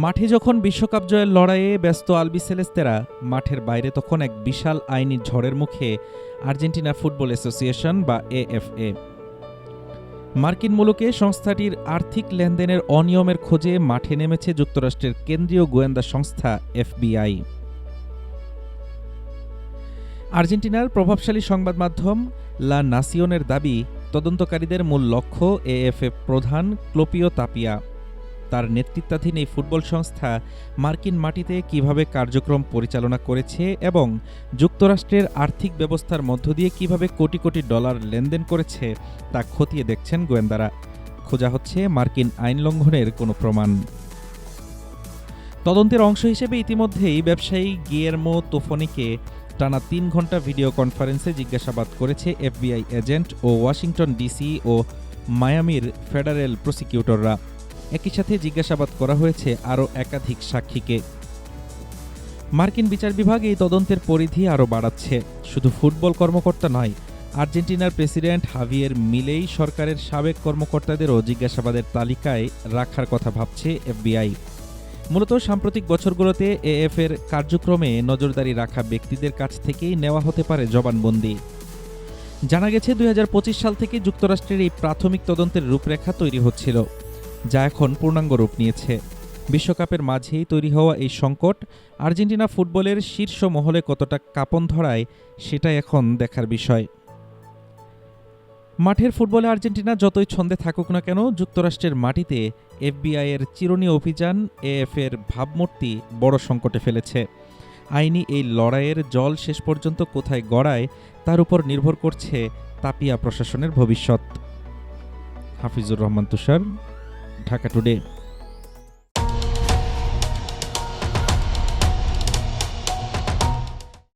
মাঠে যখন বিশ্বকাপ জয়ের লড়াইয়ে ব্যস্ত আলবিসেলেস্তেরা, মাঠের বাইরে তখন এক বিশাল আইনি ঝড়ের মুখে আর্জেন্টিনা ফুটবল অ্যাসোসিয়েশন বা এএফএ। মার্কিন মুলুকে সংস্থাটির আর্থিক লেনদেনের অনিয়মের খোঁজে মাঠে নেমেছে যুক্তরাষ্ট্রের কেন্দ্রীয় গোয়েন্দা সংস্থা এফবিআই। আর্জেন্টিনার প্রভাবশালী সংবাদ মাধ্যম লা নাসিওনের দাবি, তদন্তকারীদের মূল লক্ষ্য এএফএ প্রধান ক্লোপিও তাপিয়া। তার নেতৃত্বাধীন এই ফুটবল সংস্থা মার্কিন মাটিতে কিভাবে কার্যক্রম পরিচালনা করেছে এবং যুক্তরাষ্ট্রের আর্থিক ব্যবস্থার মধ্য দিয়ে কিভাবে কোটি কোটি ডলার লেনদেন করেছে তা খতিয়ে দেখছেন গোয়েন্দারা। খোঁজা হচ্ছে মার্কিন আইন লঙ্ঘনের কোনো প্রমাণ। তদন্তের অংশ হিসেবে ইতিমধ্যেই ব্যবসায়ী গিয়ের্মো তোফনিকে টানা ৩ ঘণ্টা ভিডিও কনফারেন্সে জিজ্ঞাসাবাদ করেছে এফবিআই এজেন্ট ও ওয়াশিংটন ডিসি ও মায়ামির ফেডারেল প্রসিকিউটররা। একই সাথে জিজ্ঞাসাবাদ করা হয়েছে আরও একাধিক সাক্ষীকে। মার্কিন বিচার বিভাগ এই তদন্তের পরিধি আরও বাড়াচ্ছে। শুধু ফুটবল কর্মকর্তা নয়, আর্জেন্টিনার প্রেসিডেন্ট হাভিয়ের মিলেই সরকারের সাবেক কর্মকর্তাদেরও জিজ্ঞাসাবাদের তালিকায় রাখার কথা ভাবছে এফবিআই। মূলত সাম্প্রতিক বছরগুলোতে এএফের কার্যক্রমে নজরদারি রাখা ব্যক্তিদের কাছ থেকেই নেওয়া হতে পারে জবানবন্দি। জানা গেছে ২০২৫ সাল থেকে যুক্তরাষ্ট্রের এই প্রাথমিক তদন্তের রূপরেখা তৈরি হচ্ছিল, যা এখন পূর্ণাঙ্গ রূপ নিয়েছে। বিশ্বকাপের মাঝেই তৈরি হওয়া এই সংকট আর্জেন্টিনা ফুটবলের শীর্ষ মহলে কতটা কাঁপন ধরায় সেটাই এখন দেখার বিষয়। মাঠের ফুটবলে আর্জেন্টিনা যতই ছন্দে থাকুক না কেন, যুক্তরাষ্ট্রের মাটিতে এফবিআইয়ের চিরুনি অভিযান এএফের ভাবমূর্তি বড় সংকটে ফেলেছে। আইনি এই লড়াইয়ের জল শেষ পর্যন্ত কোথায় গড়ায় তার উপর নির্ভর করছে তাপিয়া প্রশাসনের ভবিষ্যৎ। হাফিজুর রহমান তুষার, ঢাকা টুডে।